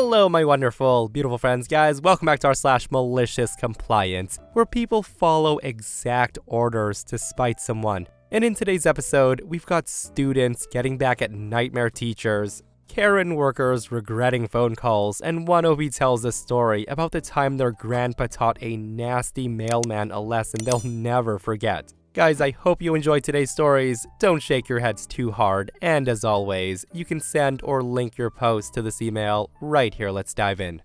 Hello, my wonderful, beautiful friends, guys. Welcome back to our /MaliciousCompliance, where people follow exact orders to spite someone. And in today's episode, we've got students getting back at nightmare teachers, Karen workers regretting phone calls, and one OB tells a story about the time their grandpa taught a nasty mailman a lesson they'll never forget. Guys, I hope you enjoyed today's stories. Don't shake your heads too hard, and as always, you can send or link your post to this email right here. Let's dive in.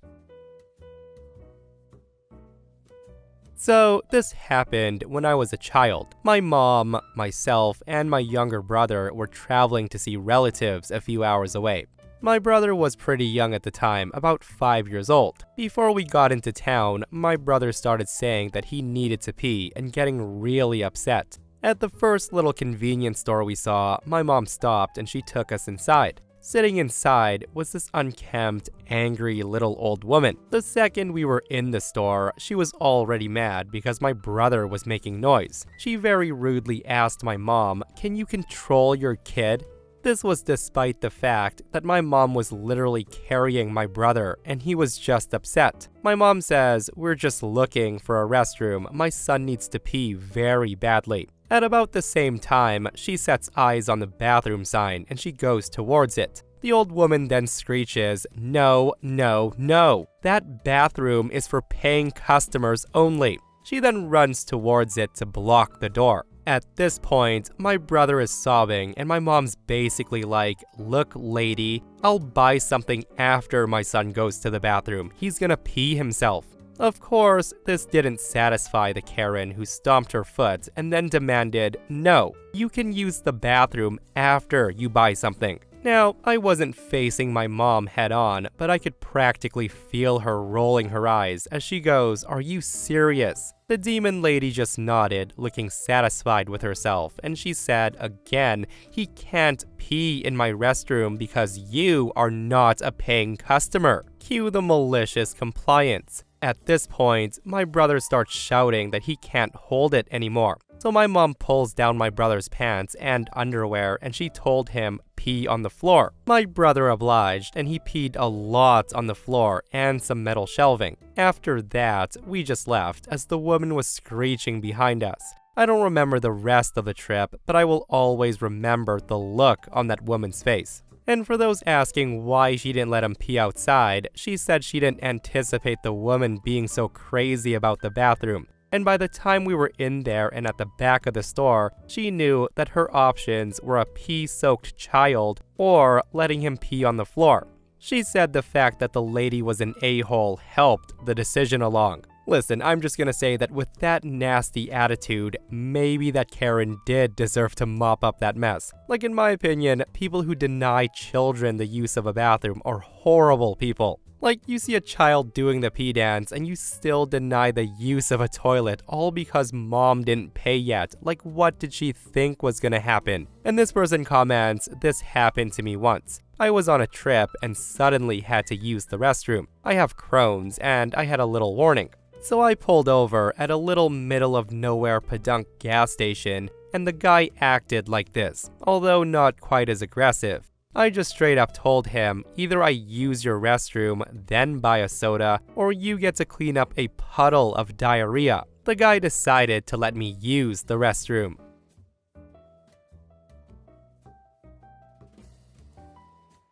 So, this happened when I was a child. My mom, myself, and my younger brother were traveling to see relatives a few hours away. My brother was pretty young at the time, about 5 years old. Before we got into town, my brother started saying that he needed to pee and getting really upset. At the first little convenience store we saw, my mom stopped and she took us inside. Sitting inside was this unkempt, angry little old woman. The second we were in the store, she was already mad because my brother was making noise. She very rudely asked my mom, "Can you control your kid?" This was despite the fact that my mom was literally carrying my brother and he was just upset. My mom says, "We're just looking for a restroom. My son needs to pee very badly." At about the same time, she sets eyes on the bathroom sign and she goes towards it. The old woman then screeches, "No, no, no. That bathroom is for paying customers only." She then runs towards it to block the door. At this point, my brother is sobbing and my mom's basically like, "Look, lady, I'll buy something after my son goes to the bathroom. He's gonna pee himself." Of course, this didn't satisfy the Karen who stomped her foot and then demanded, "No, you can use the bathroom after you buy something." Now, I wasn't facing my mom head on, but I could practically feel her rolling her eyes as she goes, "Are you serious?" The demon lady just nodded, looking satisfied with herself, and she said again, "He can't pee in my restroom because you are not a paying customer." Cue the malicious compliance. At this point, my brother starts shouting that he can't hold it anymore. So my mom pulls down my brother's pants and underwear and she told him, "Pee on the floor." My brother obliged and he peed a lot on the floor and some metal shelving. After that, we just left as the woman was screeching behind us. I don't remember the rest of the trip, but I will always remember the look on that woman's face. And for those asking why she didn't let him pee outside, she said she didn't anticipate the woman being so crazy about the bathroom. And by the time we were in there and at the back of the store, she knew that her options were a pee-soaked child or letting him pee on the floor. She said the fact that the lady was an a-hole helped the decision along. Listen, I'm just gonna say that with that nasty attitude, maybe that Karen did deserve to mop up that mess. Like, in my opinion, people who deny children the use of a bathroom are horrible people. Like, you see a child doing the pee dance and you still deny the use of a toilet all because mom didn't pay yet. Like, what did she think was gonna happen? And this person comments, "This happened to me once. I was on a trip and suddenly had to use the restroom. I have Crohn's and I had a little warning. So I pulled over at a little middle of nowhere podunk gas station and the guy acted like this, although not quite as aggressive. I just straight up told him, either I use your restroom, then buy a soda, or you get to clean up a puddle of diarrhea." The guy decided to let me use the restroom.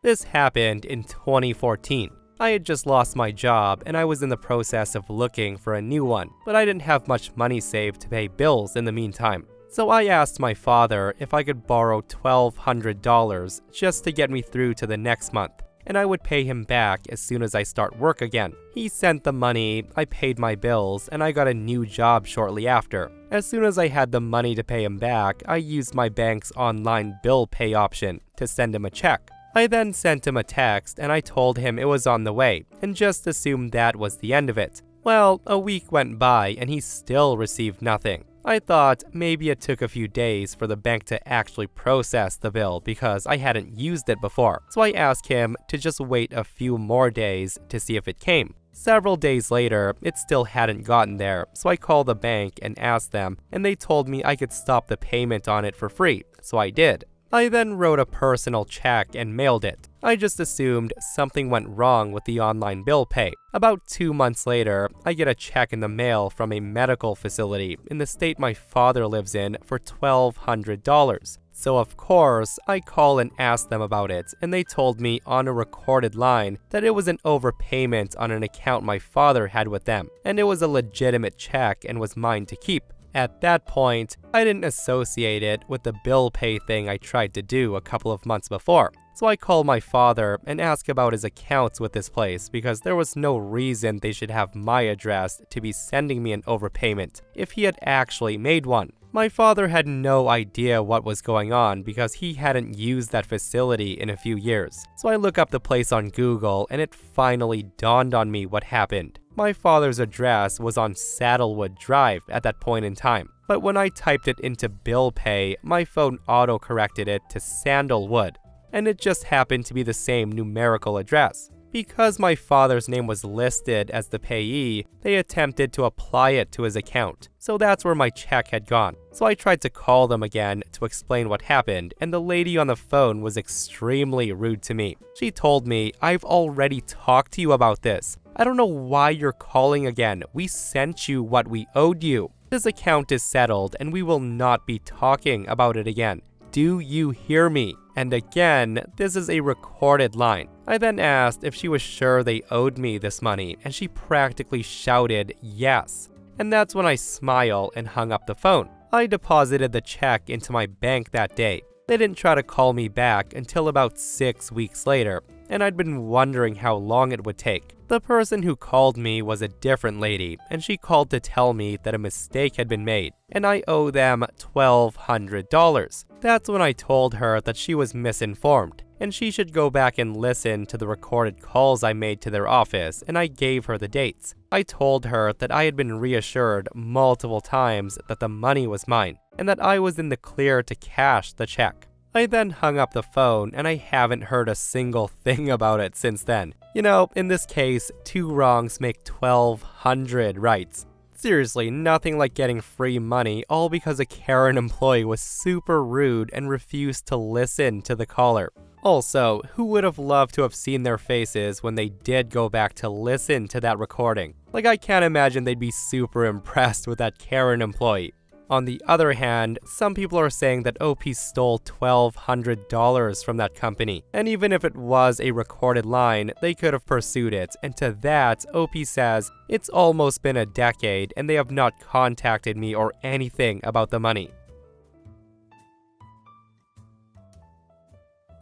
This happened in 2014. I had just lost my job and I was in the process of looking for a new one, but I didn't have much money saved to pay bills in the meantime. So I asked my father if I could borrow $1,200 just to get me through to the next month, and I would pay him back as soon as I start work again. He sent the money, I paid my bills, and I got a new job shortly after. As soon as I had the money to pay him back, I used my bank's online bill pay option to send him a check. I then sent him a text and I told him it was on the way, and just assumed that was the end of it. Well, a week went by and he still received nothing. I thought maybe it took a few days for the bank to actually process the bill because I hadn't used it before. So I asked him to just wait a few more days to see if it came. Several days later, it still hadn't gotten there, so I called the bank and asked them, and they told me I could stop the payment on it for free, so I did. I then wrote a personal check and mailed it. I just assumed something went wrong with the online bill pay. About 2 months later, I get a check in the mail from a medical facility in the state my father lives in for $1,200. So of course, I call and ask them about it, and they told me on a recorded line that it was an overpayment on an account my father had with them, and it was a legitimate check and was mine to keep. At that point, I didn't associate it with the bill pay thing I tried to do a couple of months before. So I call my father and ask about his accounts with this place because there was no reason they should have my address to be sending me an overpayment if he had actually made one. My father had no idea what was going on because he hadn't used that facility in a few years. So I look up the place on Google and it finally dawned on me what happened. My father's address was on Saddlewood Drive at that point in time. But when I typed it into bill pay, my phone auto-corrected it to Sandalwood, and it just happened to be the same numerical address. Because my father's name was listed as the payee, they attempted to apply it to his account. So that's where my check had gone. So I tried to call them again to explain what happened, and the lady on the phone was extremely rude to me. She told me, "I've already talked to you about this. I don't know why you're calling again. We sent you what we owed you. This account is settled and we will not be talking about it again. Do you hear me?" And again, this is a recorded line. I then asked if she was sure they owed me this money, and she practically shouted yes. And that's when I smile and hung up the phone. I deposited the check into my bank that day. They didn't try to call me back until about 6 weeks later, and I'd been wondering how long it would take. The person who called me was a different lady, and she called to tell me that a mistake had been made, and I owe them $1,200. That's when I told her that she was misinformed, and she should go back and listen to the recorded calls I made to their office, and I gave her the dates. I told her that I had been reassured multiple times that the money was mine, and that I was in the clear to cash the check. I then hung up the phone, and I haven't heard a single thing about it since then. You know, in this case, 2 wrongs make 1,200 rights. Seriously, nothing like getting free money all because a Karen employee was super rude and refused to listen to the caller. Also, who would have loved to have seen their faces when they did go back to listen to that recording? Like, I can't imagine they'd be super impressed with that Karen employee. On the other hand, some people are saying that OP stole $1,200 from that company, and even if it was a recorded line, they could have pursued it, and to that, OP says, "It's almost been a decade and they have not contacted me or anything about the money."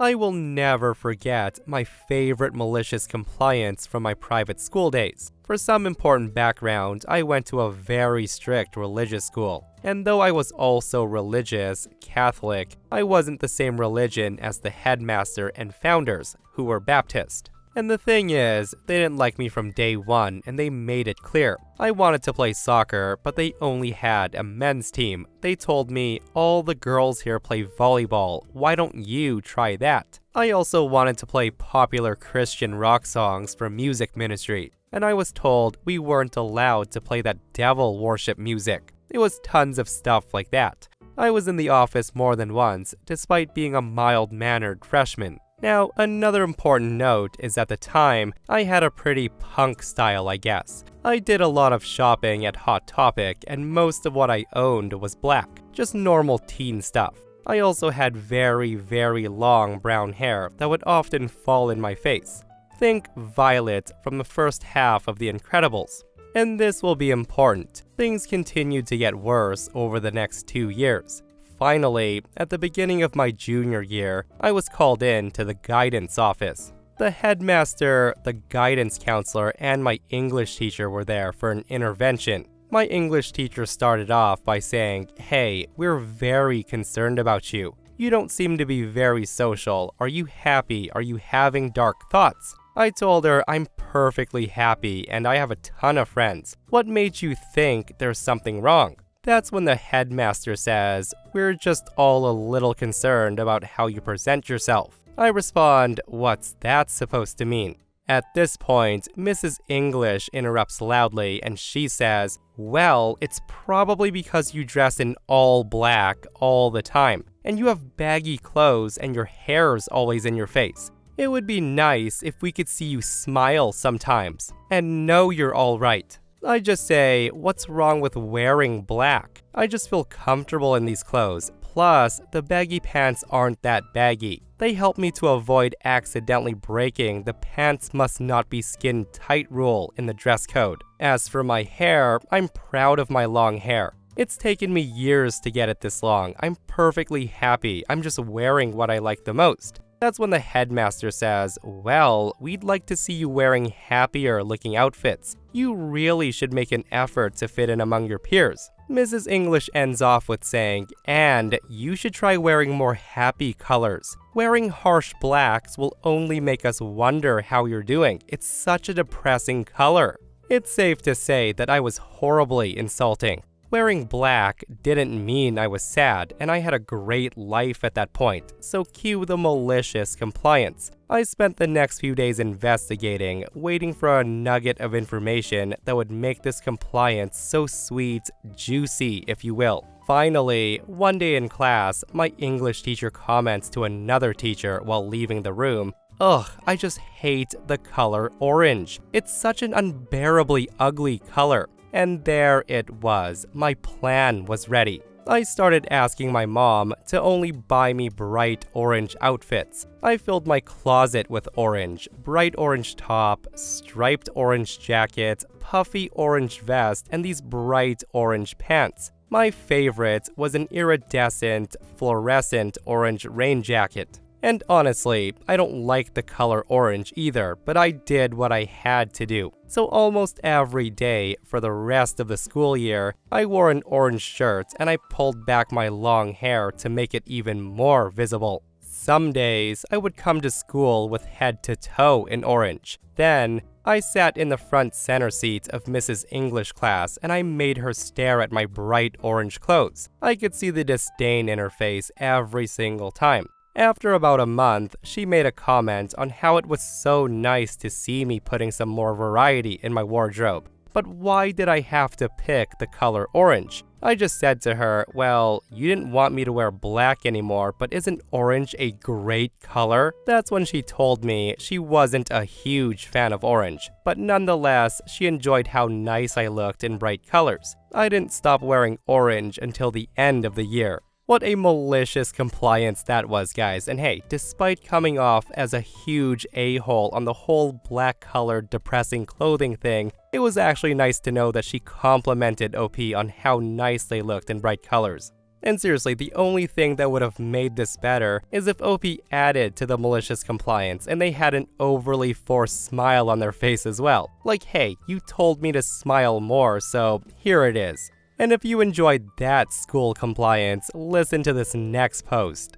I will never forget my favorite malicious compliance from my private school days. For some important background, I went to a very strict religious school. And though I was also religious, Catholic, I wasn't the same religion as the headmaster and founders, who were Baptist. And the thing is, they didn't like me from day one, and they made it clear. I wanted to play soccer, but they only had a men's team. They told me, "All the girls here play volleyball, why don't you try that?" I also wanted to play popular Christian rock songs for music ministry, and I was told we weren't allowed to play that devil worship music. It was tons of stuff like that. I was in the office more than once, despite being a mild-mannered freshman. Now, another important note is at the time, I had a pretty punk style, I guess. I did a lot of shopping at Hot Topic, and most of what I owned was black, just normal teen stuff. I also had very, very long brown hair that would often fall in my face. Think Violet from the first half of The Incredibles. And this will be important. Things continued to get worse over the next 2 years. Finally, at the beginning of my junior year, I was called in to the guidance office. The headmaster, the guidance counselor, and my English teacher were there for an intervention. My English teacher started off by saying, "Hey, we're very concerned about you. You don't seem to be very social. Are you happy? Are you having dark thoughts?" I told her I'm perfectly happy and I have a ton of friends. What made you think there's something wrong? That's when the headmaster says, "We're just all a little concerned about how you present yourself." I respond, "What's that supposed to mean?" At this point, Mrs. English interrupts loudly and she says, "Well, it's probably because you dress in all black all the time. and you have baggy clothes and your hair's always in your face. It would be nice if we could see you smile sometimes and know you're alright. I just say, what's wrong with wearing black? I just feel comfortable in these clothes. Plus, the baggy pants aren't that baggy. They help me to avoid accidentally breaking the pants must not be skin tight rule in the dress code. As for my hair, I'm proud of my long hair. It's taken me years to get it this long. I'm perfectly happy. I'm just wearing what I like the most. That's when the headmaster says, well, we'd like to see you wearing happier looking outfits. You really should make an effort to fit in among your peers. Mrs. English ends off with saying, and you should try wearing more happy colors. Wearing harsh blacks will only make us wonder how you're doing. It's such a depressing color. It's safe to say that I was horribly insulting. Wearing black didn't mean I was sad, and I had a great life at that point, so cue the malicious compliance. I spent the next few days investigating, waiting for a nugget of information that would make this compliance so sweet, juicy, if you will. Finally, one day in class, my English teacher comments to another teacher while leaving the room, ugh, I just hate the color orange. It's such an unbearably ugly color. And there it was. My plan was ready. I started asking my mom to only buy me bright orange outfits. I filled my closet with orange, bright orange top, striped orange jacket, puffy orange vest, and these bright orange pants. My favorite was an iridescent, fluorescent orange rain jacket. And honestly, I don't like the color orange either, but I did what I had to do. So almost every day for the rest of the school year, I wore an orange shirt and I pulled back my long hair to make it even more visible. Some days, I would come to school with head to toe in orange. Then, I sat in the front center seat of Mrs. English class and I made her stare at my bright orange clothes. I could see the disdain in her face every single time. After about a month, she made a comment on how it was so nice to see me putting some more variety in my wardrobe. But why did I have to pick the color orange? I just said to her, well, you didn't want me to wear black anymore, but isn't orange a great color? That's when she told me she wasn't a huge fan of orange, but nonetheless, she enjoyed how nice I looked in bright colors. I didn't stop wearing orange until the end of the year. What a malicious compliance that was, guys. And hey, despite coming off as a huge a-hole on the whole black-colored depressing clothing thing, it was actually nice to know that she complimented OP on how nice they looked in bright colors. And seriously, the only thing that would have made this better is if OP added to the malicious compliance and they had an overly forced smile on their face as well. Like, hey, you told me to smile more, so here it is. And if you enjoyed that school compliance, listen to this next post.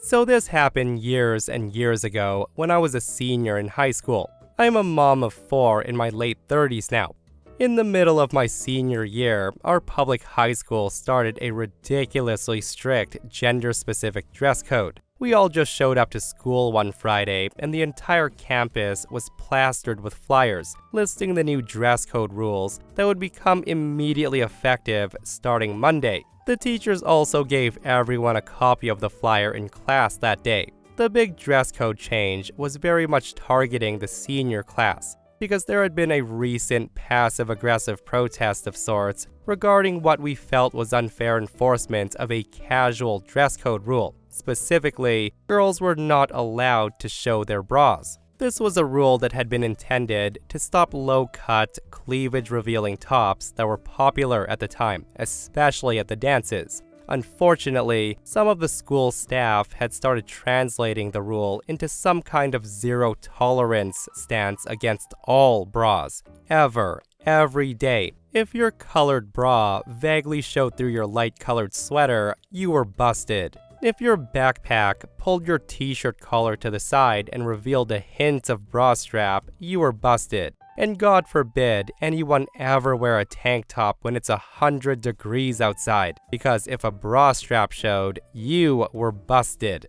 So this happened years and years ago when I was a senior in high school. I'm a mom of 4 in my late 30s now. In the middle of my senior year, our public high school started a ridiculously strict gender-specific dress code. We all just showed up to school one Friday, and the entire campus was plastered with flyers listing the new dress code rules that would become immediately effective starting Monday. The teachers also gave everyone a copy of the flyer in class that day. The big dress code change was very much targeting the senior class, because there had been a recent passive-aggressive protest of sorts regarding what we felt was unfair enforcement of a casual dress code rule. Specifically, girls were not allowed to show their bras. This was a rule that had been intended to stop low-cut, cleavage-revealing tops that were popular at the time, especially at the dances. Unfortunately, some of the school staff had started translating the rule into some kind of zero-tolerance stance against all bras, ever, every day. If your colored bra vaguely showed through your light-colored sweater, you were busted. If your backpack pulled your t-shirt collar to the side and revealed a hint of bra strap, you were busted. And God forbid anyone ever wear a tank top when it's 100 degrees outside, because if a bra strap showed, you were busted.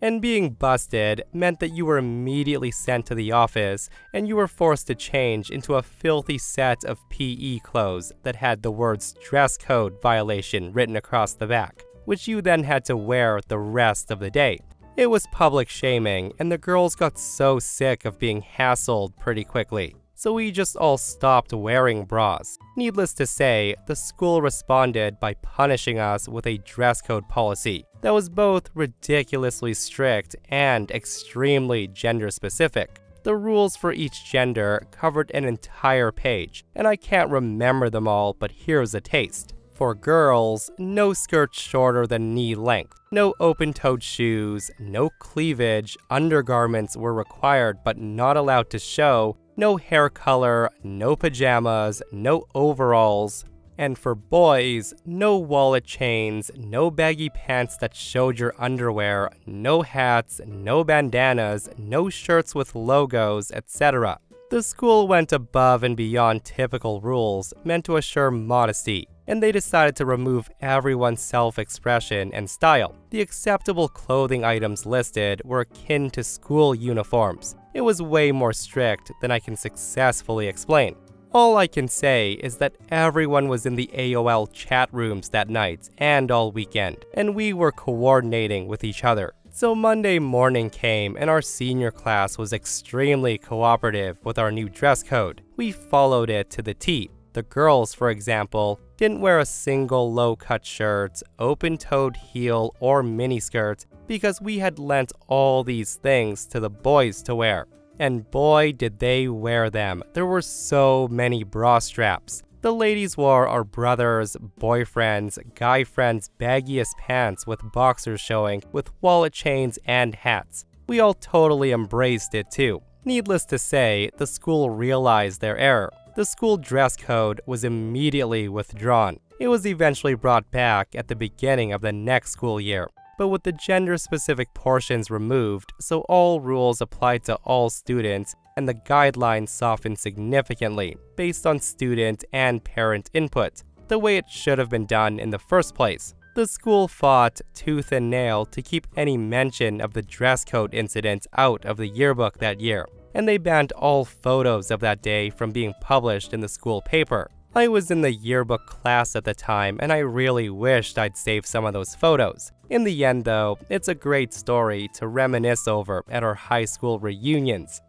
And being busted meant that you were immediately sent to the office and you were forced to change into a filthy set of PE clothes that had the words dress code violation written across the back, which you then had to wear the rest of the day. It was public shaming, and the girls got so sick of being hassled pretty quickly. So we just all stopped wearing bras. Needless to say, the school responded by punishing us with a dress code policy that was both ridiculously strict and extremely gender-specific. The rules for each gender covered an entire page, and I can't remember them all, but here's a taste. For girls, no skirts shorter than knee length, no open-toed shoes, no cleavage, undergarments were required but not allowed to show, no hair color, no pajamas, no overalls. And for boys, no wallet chains, no baggy pants that showed your underwear, no hats, no bandanas, no shirts with logos, etc. The school went above and beyond typical rules meant to assure modesty, and they decided to remove everyone's self-expression and style. The acceptable clothing items listed were akin to school uniforms. It was way more strict than I can successfully explain. All I can say is that everyone was in the AOL chat rooms that night and all weekend, and we were coordinating with each other. So Monday morning came and our senior class was extremely cooperative with our new dress code. We followed it to the T. The girls, for example, didn't wear a single low-cut shirt, open-toed heel, or miniskirt because we had lent all these things to the boys to wear. And boy, did they wear them. There were so many bra straps. The ladies wore our brothers, boyfriends, guy friends' baggiest pants with boxers showing, with wallet chains and hats. We all totally embraced it too. Needless to say, the school realized their error. The school dress code was immediately withdrawn. It was eventually brought back at the beginning of the next school year, but with the gender-specific portions removed, so all rules applied to all students, and the guidelines softened significantly based on student and parent input, the way it should have been done in the first place. The school fought tooth and nail to keep any mention of the dress code incident out of the yearbook that year, and they banned all photos of that day from being published in the school paper. I was in the yearbook class at the time, and I really wished I'd saved some of those photos. In the end, though, it's a great story to reminisce over at our high school reunions.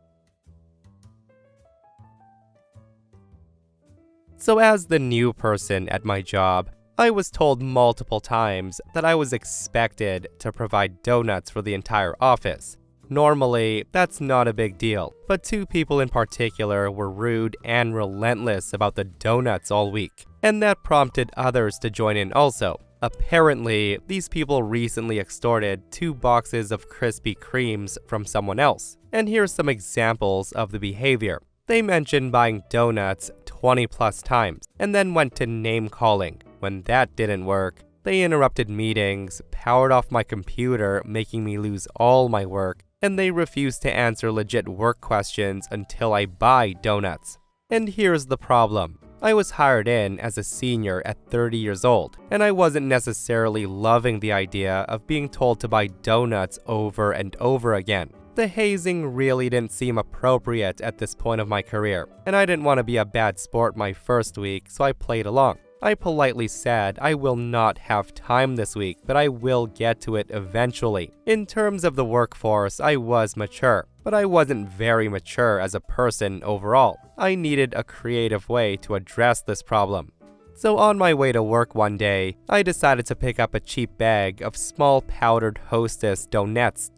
So as the new person at my job, I was told multiple times that I was expected to provide donuts for the entire office. Normally, that's not a big deal, but two people in particular were rude and relentless about the donuts all week, and that prompted others to join in also. Apparently, these people recently extorted 2 boxes of Krispy Kremes from someone else, and here's some examples of the behavior. They mentioned buying donuts 20 plus times, and then went to name-calling. When that didn't work, they interrupted meetings, powered off my computer, making me lose all my work, and they refused to answer legit work questions until I buy donuts. And here's the problem. I was hired in as a senior at 30 years old, and I wasn't necessarily loving the idea of being told to buy donuts over and over again. The hazing really didn't seem appropriate at this point of my career, and I didn't want to be a bad sport my first week, so I played along. I politely said I will not have time this week, but I will get to it eventually. In terms of the workforce, I was mature, but I wasn't very mature as a person overall. I needed a creative way to address this problem. So on my way to work one day, I decided to pick up a cheap bag of small powdered Hostess donuts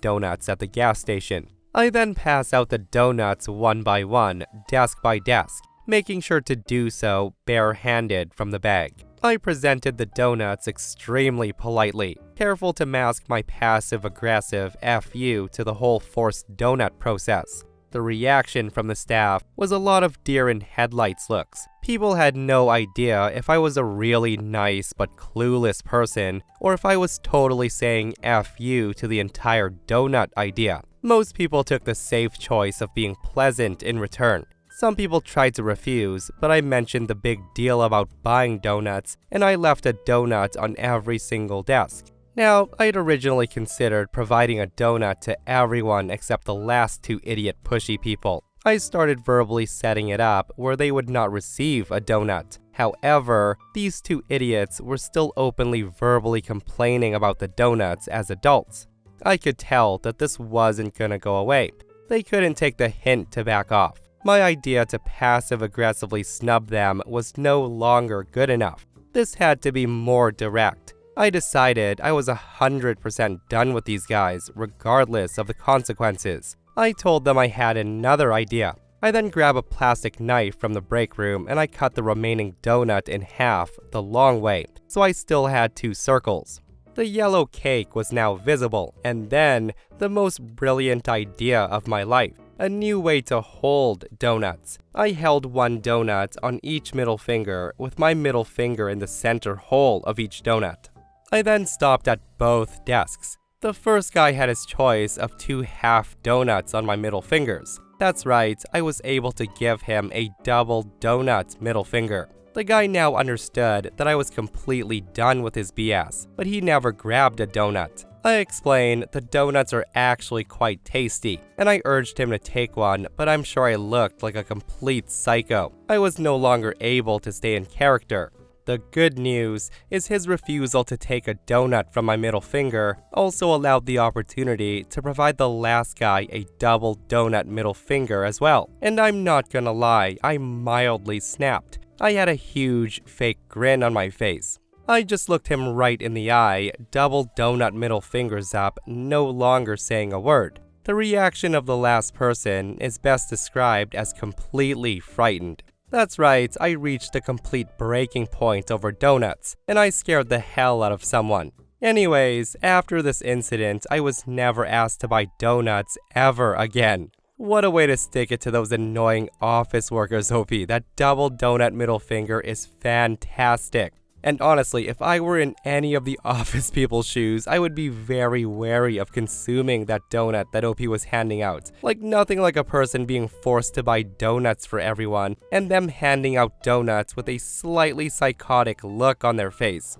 at the gas station. I then pass out the donuts one by one, desk by desk, making sure to do so bare-handed from the bag. I presented the donuts extremely politely, careful to mask my passive-aggressive FU to the whole forced donut process. The reaction from the staff was a lot of deer-in-headlights looks. People had no idea if I was a really nice but clueless person, or if I was totally saying FU to the entire donut idea. Most people took the safe choice of being pleasant in return. Some people tried to refuse, but I mentioned the big deal about buying donuts, and I left a donut on every single desk. Now, I'd originally considered providing a donut to everyone except the last two idiot pushy people. I started verbally setting it up where they would not receive a donut. However, these two idiots were still openly verbally complaining about the donuts as adults. I could tell that this wasn't gonna go away. They couldn't take the hint to back off. My idea to passive-aggressively snub them was no longer good enough. This had to be more direct. I decided I was 100% done with these guys, regardless of the consequences. I told them I had another idea. I then grabbed a plastic knife from the break room and I cut the remaining donut in half the long way, so I still had 2 circles. The yellow cake was now visible, and then the most brilliant idea of my life. A new way to hold donuts. I held one donut on each middle finger, with my middle finger in the center hole of each donut. I then stopped at both desks. The first guy had his choice of 2 half donuts on my middle fingers. That's right, I was able to give him a double donut middle finger. The guy now understood that I was completely done with his BS, but he never grabbed a donut. I explained the donuts are actually quite tasty, and I urged him to take one, but I'm sure I looked like a complete psycho. I was no longer able to stay in character. The good news is his refusal to take a donut from my middle finger also allowed the opportunity to provide the last guy a double donut middle finger as well. And I'm not gonna lie, I mildly snapped. I had a huge fake grin on my face. I just looked him right in the eye, double donut middle fingers up, no longer saying a word. The reaction of the last person is best described as completely frightened. That's right, I reached a complete breaking point over donuts, and I scared the hell out of someone. Anyways, after this incident, I was never asked to buy donuts ever again. What a way to stick it to those annoying office workers, OP. That double donut middle finger is fantastic. And honestly, if I were in any of the office people's shoes, I would be very wary of consuming that donut that OP was handing out. Like nothing like a person being forced to buy donuts for everyone, and them handing out donuts with a slightly psychotic look on their face.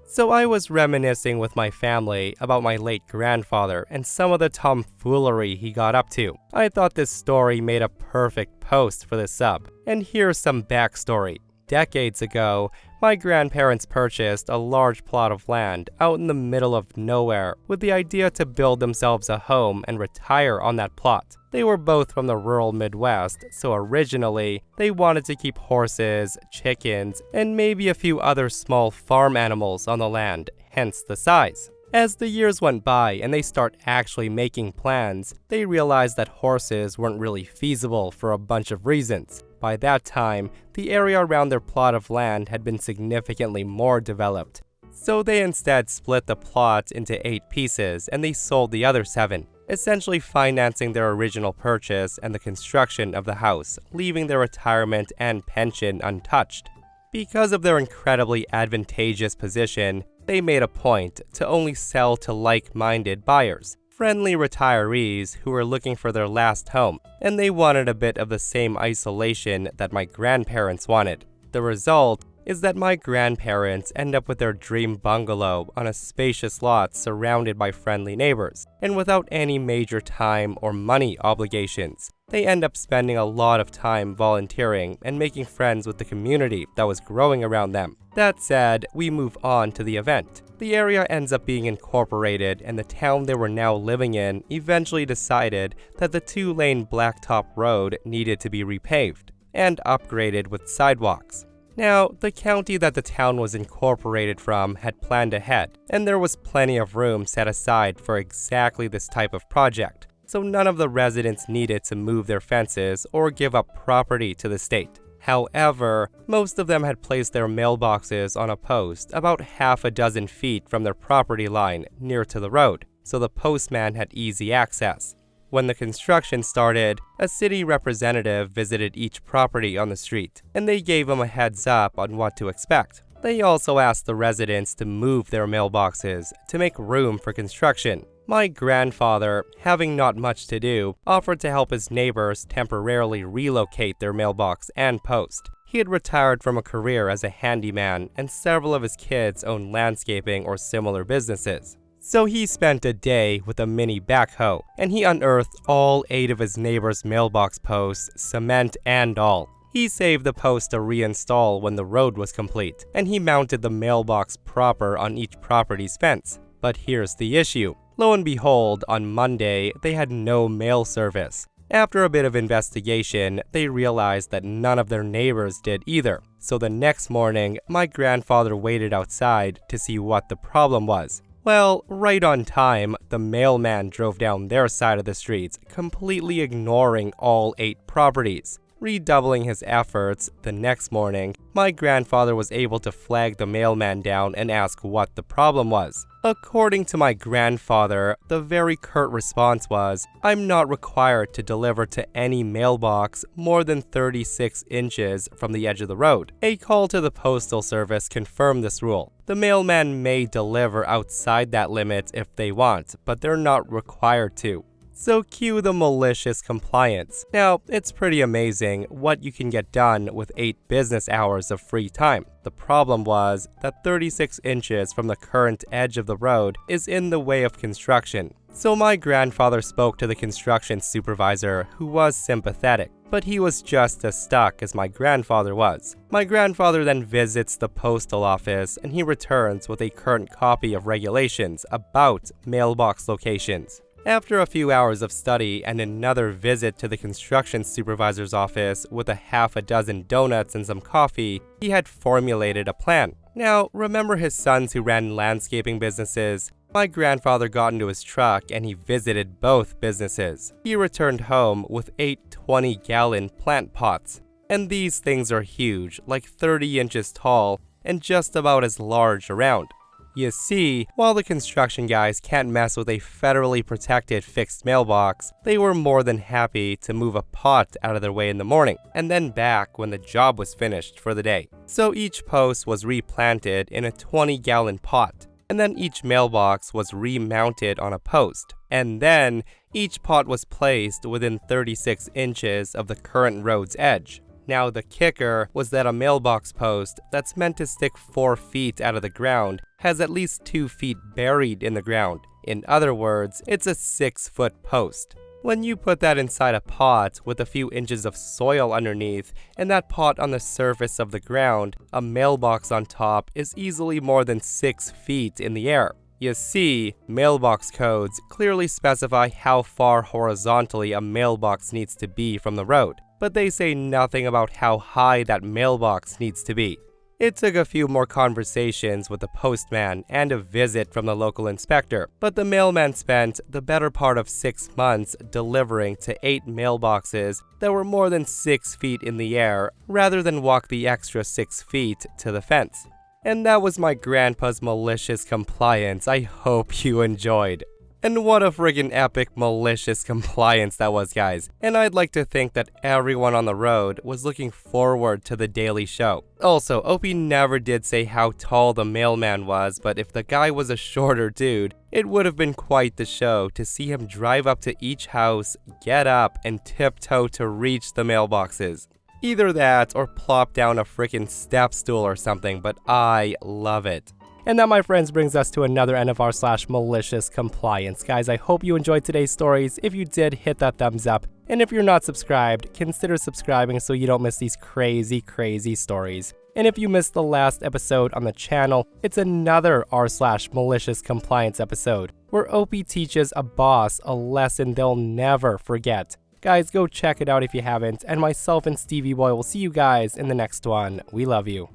So I was reminiscing with my family about my late grandfather and some of the tomfoolery he got up to. I thought this story made a perfect post for this sub. And here's some backstory. Decades ago, my grandparents purchased a large plot of land out in the middle of nowhere with the idea to build themselves a home and retire on that plot. They were both from the rural Midwest, so originally, they wanted to keep horses, chickens, and maybe a few other small farm animals on the land, hence the size. As the years went by and they start actually making plans, they realized that horses weren't really feasible for a bunch of reasons. By that time, the area around their plot of land had been significantly more developed. So they instead split the plot into 8 pieces and they sold the other 7. Essentially financing their original purchase and the construction of the house, leaving their retirement and pension untouched. Because of their incredibly advantageous position, they made a point to only sell to like-minded buyers, friendly retirees who were looking for their last home, and they wanted a bit of the same isolation that my grandparents wanted. The result is that my grandparents end up with their dream bungalow on a spacious lot surrounded by friendly neighbors, and without any major time or money obligations. They end up spending a lot of time volunteering and making friends with the community that was growing around them. That said, we move on to the event. The area ends up being incorporated, and the town they were now living in eventually decided that the 2-lane blacktop road needed to be repaved and upgraded with sidewalks. Now, the county that the town was incorporated from had planned ahead, and there was plenty of room set aside for exactly this type of project, so none of the residents needed to move their fences or give up property to the state. However, most of them had placed their mailboxes on a post about half a dozen feet from their property line near to the road, so the postman had easy access. When the construction started, a city representative visited each property on the street, and they gave them a heads up on what to expect. They also asked the residents to move their mailboxes to make room for construction. My grandfather, having not much to do, offered to help his neighbors temporarily relocate their mailbox and post. He had retired from a career as a handyman, and several of his kids owned landscaping or similar businesses. So he spent a day with a mini backhoe, and he unearthed all 8 of his neighbors' mailbox posts, cement and all. He saved the post to reinstall when the road was complete, and he mounted the mailbox proper on each property's fence. But here's the issue. Lo and behold, on Monday, they had no mail service. After a bit of investigation, they realized that none of their neighbors did either. So the next morning, my grandfather waited outside to see what the problem was. Well, right on time, the mailman drove down their side of the streets, completely ignoring all 8 properties. Redoubling his efforts, the next morning, my grandfather was able to flag the mailman down and ask what the problem was. According to my grandfather, the very curt response was, "I'm not required to deliver to any mailbox more than 36 inches from the edge of the road." A call to the postal service confirmed this rule. The mailman may deliver outside that limit if they want, but they're not required to. So cue the malicious compliance. Now, it's pretty amazing what you can get done with 8 business hours of free time. The problem was that 36 inches from the current edge of the road is in the way of construction. So my grandfather spoke to the construction supervisor, who was sympathetic, but he was just as stuck as my grandfather was. My grandfather then visits the postal office and he returns with a current copy of regulations about mailbox locations. After a few hours of study and another visit to the construction supervisor's office with a half a dozen donuts and some coffee, he had formulated a plan. Now, remember his sons who ran landscaping businesses? My grandfather got into his truck and he visited both businesses. He returned home with 8 20-gallon plant pots. And these things are huge, like 30 inches tall and just about as large around. You see, while the construction guys can't mess with a federally protected fixed mailbox, they were more than happy to move a pot out of their way in the morning, and then back when the job was finished for the day. So each post was replanted in a 20-gallon pot, and then each mailbox was remounted on a post, and then each pot was placed within 36 inches of the current road's edge. Now the kicker was that a mailbox post that's meant to stick 4 feet out of the ground has at least 2 feet buried in the ground. In other words, it's a 6-foot post. When you put that inside a pot with a few inches of soil underneath and that pot on the surface of the ground, a mailbox on top is easily more than 6 feet in the air. You see, mailbox codes clearly specify how far horizontally a mailbox needs to be from the road, but they say nothing about how high that mailbox needs to be. It took a few more conversations with the postman and a visit from the local inspector, but the mailman spent the better part of 6 months delivering to 8 mailboxes that were more than 6 feet in the air, rather than walk the extra 6 feet to the fence. And that was my grandpa's malicious compliance. I hope you enjoyed. And what a friggin' epic malicious compliance that was, guys. And I'd like to think that everyone on the road was looking forward to the daily show. Also, Opie never did say how tall the mailman was, but if the guy was a shorter dude, it would have been quite the show to see him drive up to each house, get up, and tiptoe to reach the mailboxes. Either that or plop down a frickin' step stool or something, but I love it. And that, my friends, brings us to another NFR/malicious compliance. Guys, I hope you enjoyed today's stories. If you did, hit that thumbs up. And if you're not subscribed, consider subscribing so you don't miss these crazy, crazy stories. And if you missed the last episode on the channel, it's another r/malicious compliance episode, where Opie teaches a boss a lesson they'll never forget. Guys, go check it out if you haven't, and myself and Stevie Boy will see you guys in the next one. We love you.